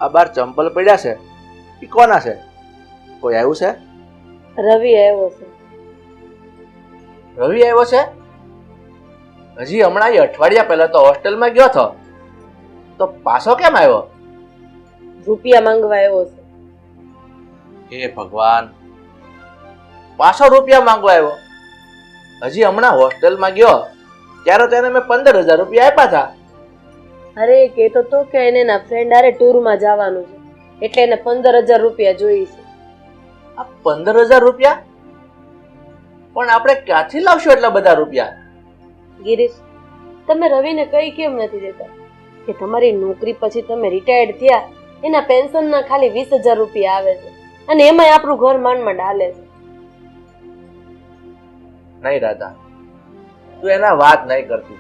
આ બાર ચંપલ પડ્યા છે એ કોના છે? કોઈ આવ્યું છે? રવિ આવ્યો છે. રવિ આવ્યો છે? હજી હમણાં એ અઠવાડિયા પહેલા તો હોસ્ટેલમાં ગયો હતો, તો પાછો કેમ આવ્યો? રૂપિયા માંગવા આવ્યો છે. હે ભગવાન, પાછો રૂપિયા માંગવા આવ્યો? હજી હમણાં હોસ્ટેલમાં ગયો ત્યારે તેને મેં 15,000 રૂપિયા આપ્યા હતા. અરે કહેતો તો કે એને એના ફ્રેન્ડ હારે ટૂરમાં જવાનું છે, એટલે એને 15,000 રૂપિયા જોઈએ છે. આ 15,000 રૂપિયા? પણ આપણે ક્યાંથી લાવશું એટલા બધા રૂપિયા? ગિરીશ, તમે રવિને કઈ કેમ નથી દેતા કે તમારી નોકરી પછી તમે રિટાયર્ડ થયા, એના પેન્શનના ખાલી 20,000 રૂપિયા આવે છે અને એમાંય આપણું ઘર માંડ હાલે છે. નહીં રાધા, તું એના વાત નહીં કરતી,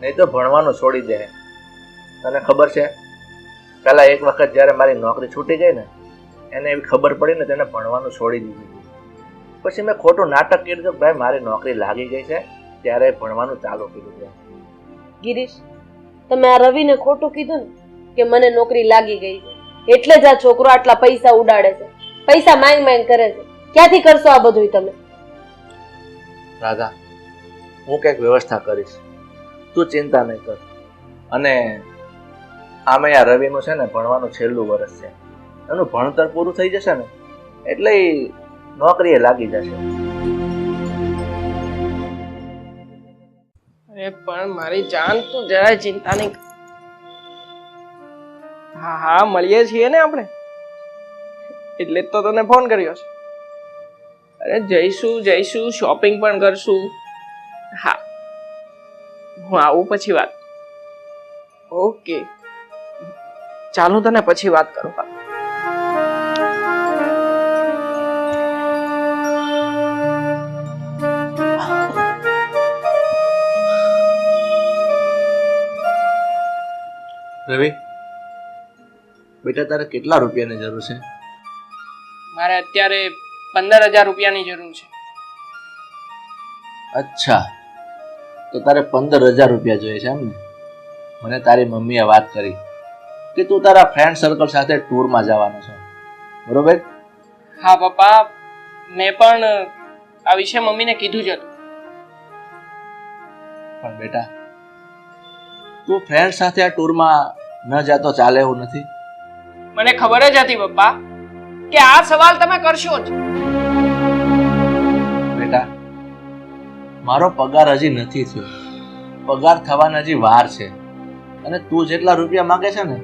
નહીં તો ભણવાનું છોડી દે. તને ખબર છે, પેલા એક વખત જ્યારે મારી નોકરી છૂટી ગઈ ને, એને એવી ખબર પડી ને તેને ભણવાનું છોડી દીધું. પછી મેં ખોટું નાટક કર્યું કે ભાઈ મારી નોકરી લાગી ગઈ છે, ત્યારે ભણવાનું ચાલુ કર્યું છે. ગિરીશ, તમે આ રવિને ખોટું કીધું ને કે મને નોકરી લાગી ગઈ છે, એટલે જ આ છોકરો આટલા પૈસા ઉડાડે છે, પૈસા માંગ કરે છે. ક્યાંથી કરશો આ બધું તમે? રાધા, હું કંઈક વ્યવસ્થા કરીશ, તું ચિંતા નહીં કર. અને આમે આ રવિનું છે ને ભણવાનું છેલ્લું વર્ષ છે, એનું ભણતર પૂરું થઈ જશે ને એટલે નોકરીએ લાગી જશે. અરે પણ મારી જાન, તું જરાય ચિંતા નહીં. હા હા, મળીએ છીએ ને આપણે, એટલે તો તને ફોન કર્યો છે. અરે જઈશું, શોપિંગ પણ કરશું. હા, હું આવું પછી વાત. ઓકે, ચાલો તને પછી વાત કરું. રવિ બેટા, તારે કેટલા રૂપિયાની જરૂર છે? મારે અત્યારે 15,000 રૂપિયાની જરૂર છે. અચ્છા, તો તારે 15,000 રૂપિયા જોઈએ છે એમ ને? મને તારી મમ્મીએ વાત કરી કે તું તારા ફ્રેન્ડ સર્કલ સાથે ટૂરમાં જવાનો છે, બરોબર? હા પપ્પા, મેં પણ આ વિશે મમ્મીને કીધું જ હતું. પણ બેટા, તું ફ્રેન્ડ સાથે આ ટૂરમાં ન જાતો ચાલે એવું નથી. મને ખબર જ હતી પપ્પા કે આ સવાલ તમે કરશો જ. બેટા, મારો પગાર હજી નથી થયો, પગાર થવાના હજી વાર છે, અને તું જેટલા રૂપિયા માંગે છે ને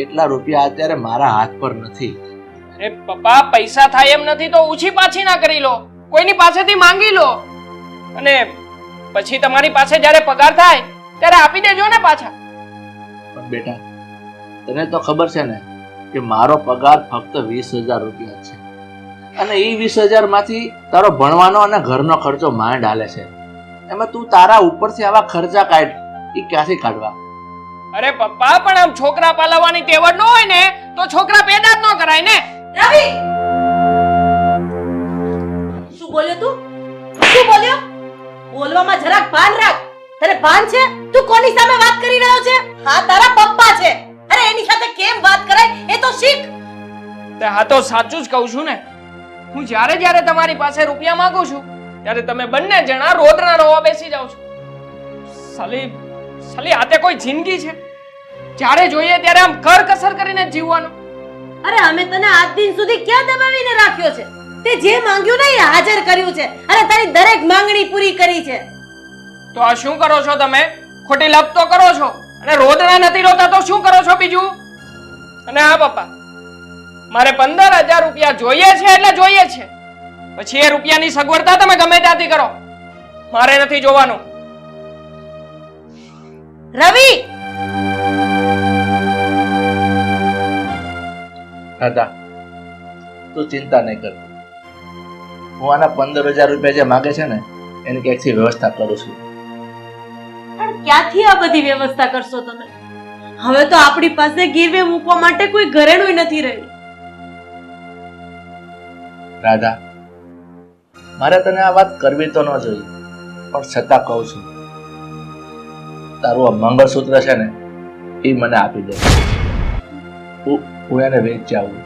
એટલા રૂપિયા અત્યારે મારા હાથ પર નથી. અરે પપ્પા, પૈસા થાય એમ નથી તો ઊંચી પાછી ના કરી લો, કોઈની પાસેથી માંગી લો, અને પછી તમારી પાસે જ્યારે પગાર થાય ત્યારે આપી દેજો ને પાછા. પણ બેટા, તને તો ખબર છે ને કે મારો પગાર ફક્ત 20,000 રૂપિયા છે, અને એ 20,000 માંથી તારો ભણવાનો અને ઘરનો ખર્ચો માંડ હાલે છે. એમાં તું તારા ઉપરથી આવા ખર્ચા કાઢ, એ ક્યાંથી કાઢવા? અરે પપ્પા, પણ આમ છોકરા પાલવવાની તેવડ ન હોય ને તો છોકરા પેદા જ ન કરાય ને. રવિ, શું બોલ્યો તું? શું બોલ્યો? બોલવામાં જરાક ભાન રાખ. તને ભાન છે તું કોની સામે વાત કરી રહ્યો છે? હા, તારા પપ્પા છે. અરે એની સાથે કેમ વાત કરાય એ તો શીખ. તે હા, તો સાચું જ કહું છું ને. હું જ્યારે તમારી પાસે રૂપિયા માંગુ છું ત્યારે તમે બંને જણા રોદના રોવા બેસી જાવ છો. સાલી આ તે કોઈ જિંદગી છે? જ્યારે જોઈએ ત્યારે આમ કરકસર કરીને જીવવાનું. અરે અમે તને આજ દિન સુધી ક્યાં દબાવીને રાખ્યો છે? તે જે માંગ્યું ને એ હાજર કર્યું છે, અને તારી દરેક માંગણી પૂરી કરી છે. તો આ શું કરો છો તમે? ખોટી લપ તો કરો છો, અને રોદના નથી રોતા તો શું કરો છો બીજું? અને હા પપ્પા, મારે 15,000 રૂપિયા જોઈએ છે એટલે જોઈએ છે. પછી એ રૂપિયાની સગવડતા તમે ગમે ત્યાંથી કરો, મારે નથી જોવાનું. રવિ, દાદા, તું ચિંતા નહીં કર, હું આના 15,000 રૂપિયા જે માગે છે ને એની ક્યાંકથી વ્યવસ્થા કરું છું. પણ ક્યાંથી આ બધી વ્યવસ્થા કરશો તમે? હવે તો આપણી પાસે ગીરવે મૂકવા માટે કોઈ ઘરેણું નથી રહ્યું. રાધા, મારે તને આ વાત કરવી તો ન જોઈએ, પણ છતાં કહું છું, તારું આ મંગળસૂત્ર છે ને એ મને આપી દે. હું એને વેચી આવું.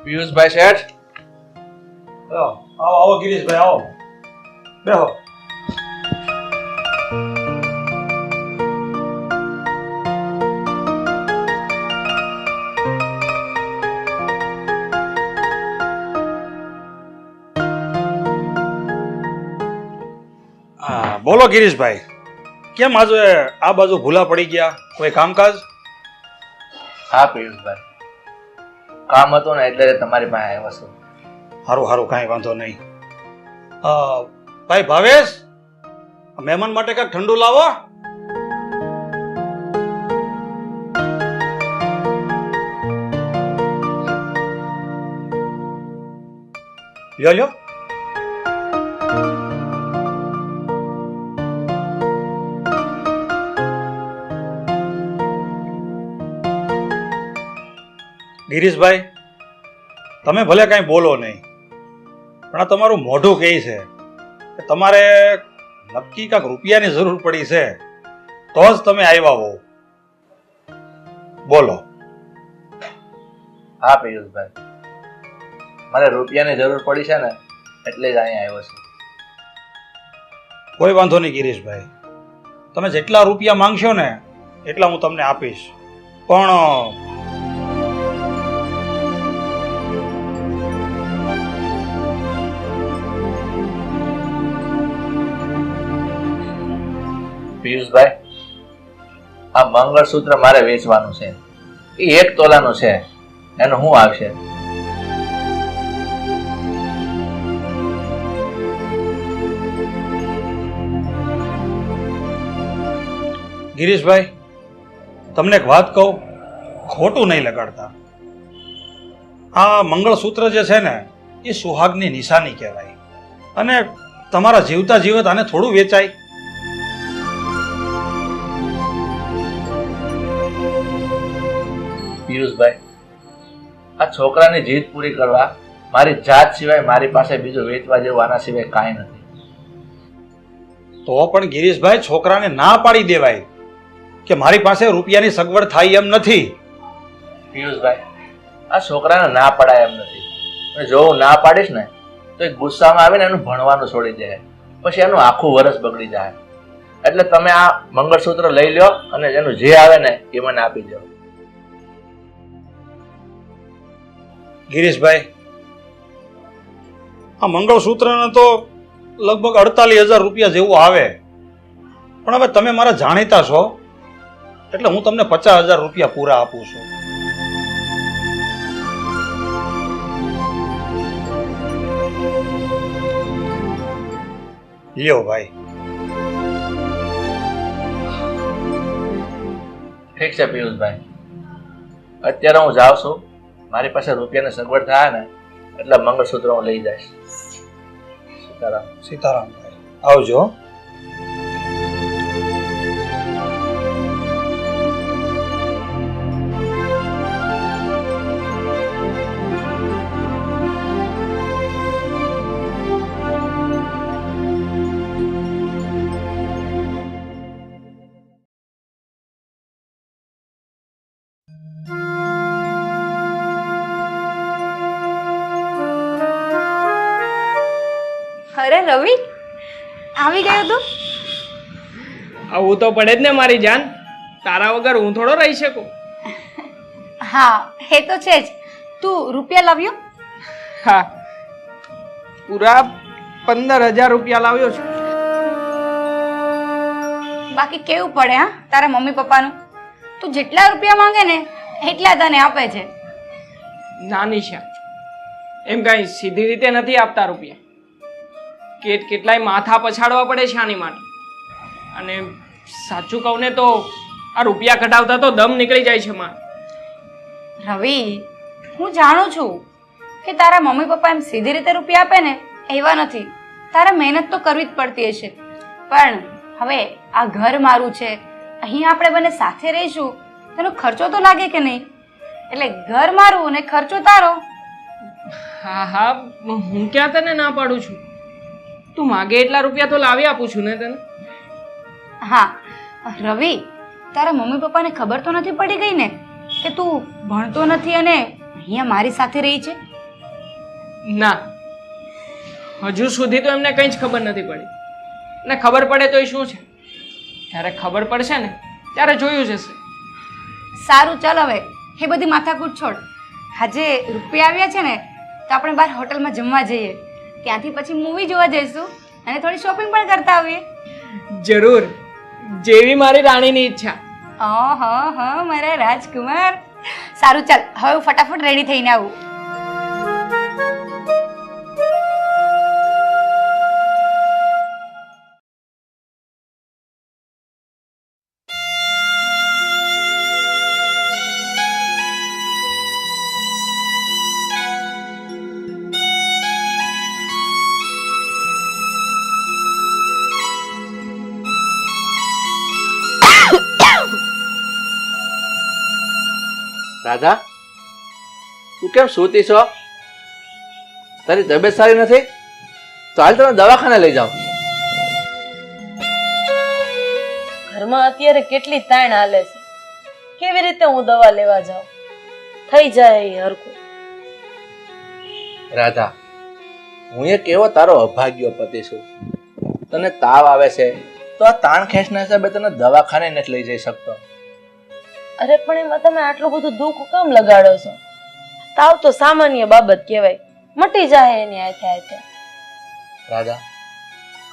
પિયુષભાઈ શેઠ, આવો આવો ગિરીશભાઈ આવો, બેહો. હા બોલો ગિરીશભાઈ, કેમ આજે આ બાજુ ભૂલા પડી ગયા? કોઈ કામકાજ? હા પિયુષભાઈ, કામ હતું ને એટલે તમારી પાસે આવ્યો છું. સારું સારું, કાંઈ વાંધો નહીં. ભાઈ ભાવેશ, મહેમાન માટે કાંઈક ઠંડુ લાવો. લ્યો લ્યો. ગિરીશભાઈ, તમે ભલે કાંઈ બોલો નહીં, પણ આ તમારું મોઢું કહે છે કે તમારે નક્કી કાંઈક રૂપિયાની જરૂર પડી છે તો જ તમે આવ્યા હો. બોલો. હા પિયુષભાઈ, મારે રૂપિયાની જરૂર પડી છે ને એટલે જ અહીંયા આવ્યો છું. કોઈ વાંધો નહીં ગિરીશભાઈ, તમે જેટલા રૂપિયા માંગશો ને એટલા હું તમને આપીશ, પણ પિયુષભાઈ, આ મંગળસૂત્ર મારે વેચવાનું છે. એ 1 તોલાનું છે, એનું શું આવશે? ગિરીશભાઈ, તમને એક વાત કહું, ખોટું નહીં લગાડતા. આ મંગળસૂત્ર જે છે ને એ સુહાગની નિશાની કહેવાય, અને તમારા જીવતા જીવત આને થોડું વેચાય? પિયુષભાઈ, આ છોકરાની જીદ પૂરી કરવા મારી જાત સિવાય મારી પાસે બીજું વેચવા જેવું આના સિવાય કાંઈ નથી. તો પણ ગિરીશભાઈ, છોકરાને ના પાડી દેવાય કે મારી પાસે રૂપિયાની સગવડ થાય એમ નથી. પિયુષભાઈ, આ છોકરાને ના પડાય એમ નથી. અને જો હું ના પાડીશ ને તો એ ગુસ્સામાં આવીને એનું ભણવાનું છોડી દે, પછી એનું આખું વરસ બગડી જાય. એટલે તમે આ મંગળસૂત્ર લઈ લો અને એનું જે આવે ને એ મને આપી દો. ગિરીશભાઈ, આ મંગળસૂત્રને તો લગભગ 48,000 રૂપિયા જેવું આવે, પણ હવે તમે મારા જાણીતા છો એટલે હું તમને 50,000 રૂપિયા પૂરા આપું છું. લ્યો ભાઈ. ઠીક છે પિયુષભાઈ, અત્યારે હું જાઉં છું. મારી પાસે રૂપિયાની સગવડ થાય ને એટલે મંગળસૂત્ર હું લઈ જઈશ. સીતારામ. સીતારામ ભાઈ, આવજો. અરે રવિ, આવી ગયો તું? આવું તો પડે જ ને મારી જાન, તારા વગર હું થોડો રહી શકું. હા, એ તો છે જ. તું રૂપિયા લાવ્યો? હા, પૂરા 15,000 રૂપિયા લાવ્યો છું. બાકી કેવું પડે હા તારા મમ્મી પપ્પાનું? તું જેટલા રૂપિયા માંગે ને એટલા તને આપે છે. નાની છે એમ કાંઈ સીધી રીતે નથી આપતા રૂપિયા. કેટલાય માથા પછાડવા પડે છે આની માટે. અને સાચું કહું ને તો આ રૂપિયા કઢાવતા તો દમ નીકળી જાય છે માર. રવિ, હું જાણું છું કે તારા મમ્મી પપ્પા એમ સીધી રીતે રૂપિયા આપે ને એવા નથી. તારે મહેનત તો કરવી જ પડતી હશે. પણ હવે આ ઘર મારું છે, અહીં આપણે બંને સાથે રહીશું, તેનો ખર્ચો તો લાગે કે નહીં? એટલે ઘર મારું અને ખર્ચો તારો. હા હા, હું ક્યાં તને ના પાડું છું. તું માગે એટલા રૂપિયા તો લાવી આપું છું ને તને. હા રવિ, તારા મમ્મી પપ્પાને ખબર તો નથી પડી ગઈ ને કે તું ભણતો નથી અને અહીંયા મારી સાથે રહી છે? ના, હજુ સુધી તો એમને કંઈ જ ખબર નથી પડી. ને ખબર પડે તો એ શું છે, જ્યારે ખબર પડશે ને ત્યારે જોયું જશે. સારું, ચાલ હવે એ બધી માથાકૂટ છોડ. આજે રૂપિયા આવ્યા છે ને તો આપણે બહાર હોટલમાં જમવા જઈએ, ત્યાંથી પછી મૂવી જોવા જઈશું અને થોડી શોપિંગ પણ કરતા આવીએ. જરૂર, જેવી મારી રાણીની ઈચ્છા. હા મારા રાજકુમાર. સારું, ચાલ હવે હું ફટાફટ રેડી થઈને આવું. રાધા, તું કેમ સૂતી છો? તારી તબિયત સારી નથી? તો હાલ તને દવાખાને લઈ જાઉં. ઘરમાં અત્યારે કેટલી તાણ હાલે છે, કેવી રીતે હું દવા લેવા જાઉં? થઈ જાય એ હરખું. રાધા, હું એક એવો તારો અભાગ્યો પતિ છું. તને તાવ આવે છે તો આ તાણ ખેંચના હિસાબે તને દવાખાને નથી લઈ જઈ શકતો. અરે પણ એમાં તમે આટલું બધું દુઃખ કેમ લગાડો છો? તાવ તો સામાન્ય બાબત કહેવાય, મટી જાય એની હાથે હાથે. રાધા,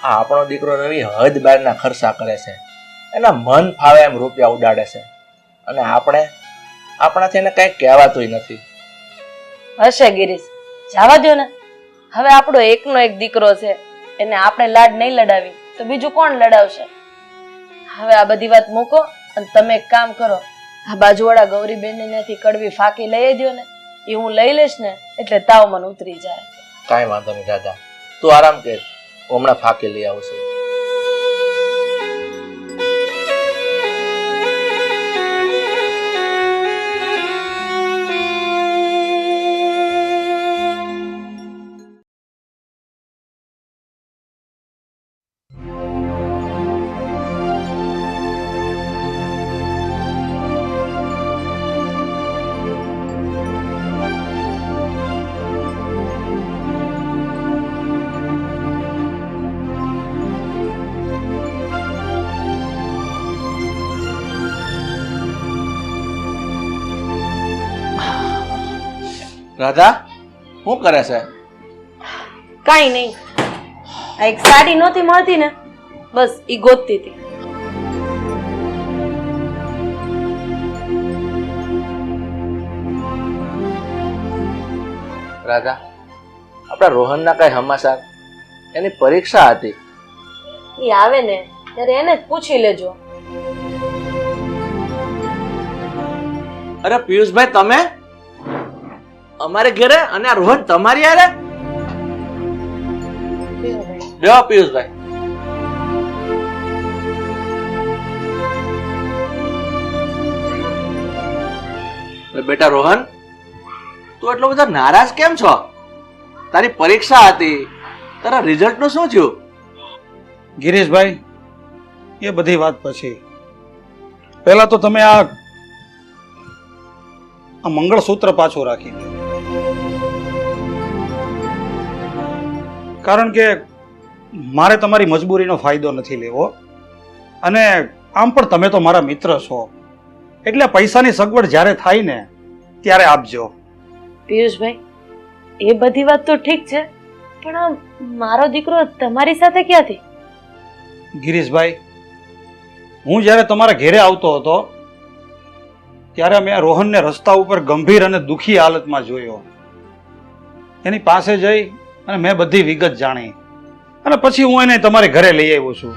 આ આપણો દીકરો રવિ હદ બહારના ખર્ચા કરે છે, એના મન ફાવે એમ રૂપિયા ઉડાડે છે, અને આપણાથી એને કઈ કહેવાતું નથી. હશે ગિરીશ, જવા દો ને. હવે આપણો એકનો એક દીકરો છે, એને આપણે લાડ નહીં લડાવી તો બીજું કોણ લડાવશે? હવે આ બધી વાત મૂકો અને તમે એક કામ કરો, આ બાજુવાળા ગૌરીબેન ત્યાંથી કડવી ફાંકી લઈ દો ને, એ હું લઈ લઈશ ને એટલે તાવ મને ઉતરી જાય. કાંઈ વાંધો નહીં રાધા, તું આરામ કર, હું હમણાં ફાંકી લઈ આવું છું. રાધા, શું કરે છે? કાંઈ નહીં, આ એક સાડી નહોતી મળતી ને, બસ ઈ ગોતતી હતી. રાધા, આપણા રોહનના કઈ સમાચાર? એની પરીક્ષા હતી. ઈ આવે ને ત્યારે એને જ પૂછી લેજો. અરે પિયુષભાઈ, તમે અમારે ઘરે અને આ રોહન તમારી હારે? બેહો પિયુષભાઈ. બેટા રોહન, તું એટલો બધો નારાજ કેમ છો? તારી પરીક્ષા હતી, તારા રિઝલ્ટ નું શું થયું? ગિરીશભાઈ, એ બધી વાત પછી. પહેલા તો તમે આ મંગળસૂત્ર પાછું રાખી દો. કારણ કે મારે તમારી મજબૂરીનો ફાયદો નથી લેવો, અને આમ પણ તમે તો મારા મિત્ર છો, એટલે પૈસાની સગવડ જ્યારે થાય ને ત્યારે આપજો. પિયુષભાઈ, એ બધી વાત તો ઠીક છે, પણ આ મારો દીકરો તમારી સાથે ક્યાંથી? ગિરીશભાઈ, હું જ્યારે તમારા ઘેરે આવતો હતો ત્યારે મેં રોહનને રસ્તા ઉપર ગંભીર અને દુઃખી હાલતમાં જોયો. એની પાસે જઈ અને મેં બધી વિગત જાણી, અને પછી હું એને તમારે ઘરે લઈ આવ્યો છું.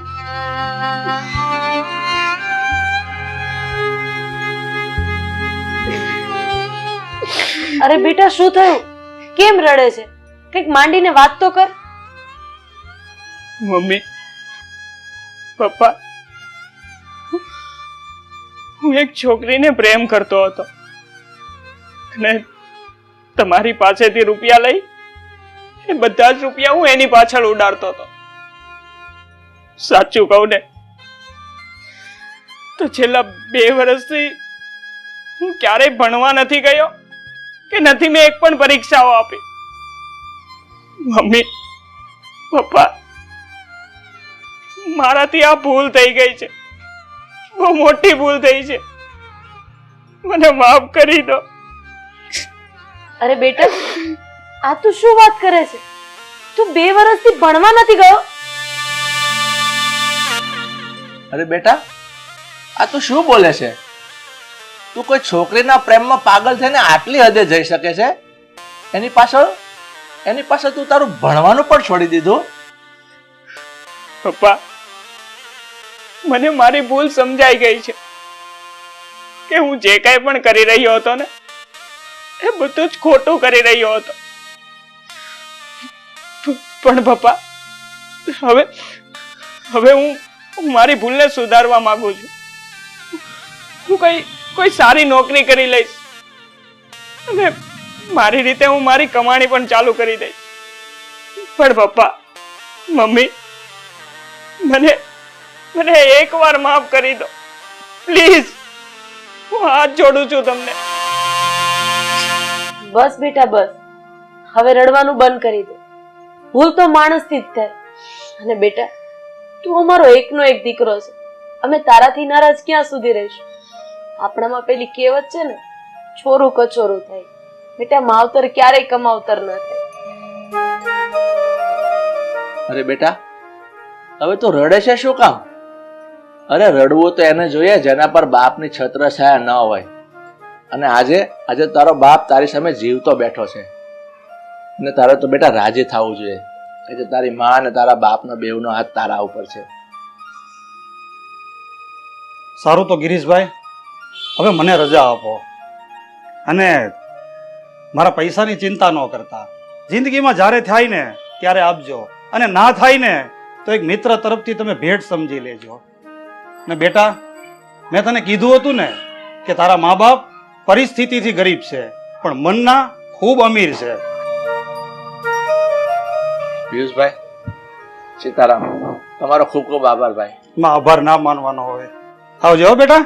અરે બેટા શું થયું? કેમ રડે છે? કંઈક માંડીને વાત તો કર. મમ્મી પપ્પા, હું એક છોકરીને પ્રેમ કરતો હતો અને તમારી પાસેથી રૂપિયા લઈ એ બધા જ રૂપિયા હું એની પાછળ ઉડાડતો હતો. સાચું કહું ને તો છેલ્લા 2 વર્ષથી હું ક્યારેય ભણવા નથી ગયો કે નથી મેં એક પણ પરીક્ષાઓ આપી. મમ્મી પપ્પા, મારાથી આ ભૂલ થઈ ગઈ છે, બહુ મોટી ભૂલ થઈ છે, મને માફ કરી દો. અરે બેટા, આ તું શું વાત કરે છે? તું 2 વર્ષથી ભણવા નથી ગયો? અરે બેટા, આ તું શું બોલે છે? તું કોઈ છોકરીના પ્રેમમાં પાગલ થઈને આટલી હદે જઈ શકે છે? એની પાછળ તું તારું ભણવાનું પણ છોડી દીધું? પપ્પા, મને મારી ભૂલ સમજાઈ ગઈ છે કે હું જે કાંઈ પણ કરી રહ્યો હતો ને એ બધું જ ખોટું કરી રહ્યો હતો. પણ પપ્પા, હવે હું મારી ભૂલને સુધારવા માંગુ છું. હું કોઈ સારી નોકરી કરી લઈશ અને મારી રીતે હું મારી કમાણી પણ ચાલુ કરી દઈશ. પણ પપ્પા, મમ્મી, મને એકવાર માફ કરી દો પ્લીઝ. હું હાથ જોડું છું તમને. બસ બેટા બસ, હવે રડવાનું બંધ કરી દે. ભૂલ તો માણસથી જ થાય. અને બેટા, તું અમારો એકનો એક દીકરો છે. અમે તારાથી નારાજ ક્યાં સુધી રહીશું? આપણામાં પેલી કહેવત છે ને, છોરું કચોરું થાય. બેટા, માવતર ક્યારેય કમાવતર ન થાય. અરે બેટા, હવે તું રડે છે શું કામ? અરે રડવું તો એને જોઈએ જેના પર બાપની છત્રછાયા ન હોય. અને આજે તારો બાપ તારી સામે જીવતો બેઠો છે અને તારે તો બેટા રાજી થવું જોઈએ કે તારી માં અને તારા બાપનો બેવનો હાથ તારા ઉપર છે. સારું તો ગિરીશભાઈ, હવે મને રજા આપો અને મારા પૈસાની ચિંતા ન કરતા. જિંદગીમાં જ્યારે થાય ને ત્યારે આપજો, અને ના થાય ને તો એક મિત્ર તરફથી તમે ભેટ સમજી લેજો. ને બેટા, મેં તને કીધું હતું ને કે તારા મા બાપ પરિસ્થિતિથી ગરીબ છે પણ મનના ખૂબ અમીર છે. પિયુષભાઈ, સીતારામ, તમારો ખૂબ ખૂબ આભાર ભાઈ. માં આભાર ના માનવાનો હોય. આવજો હો બેટા.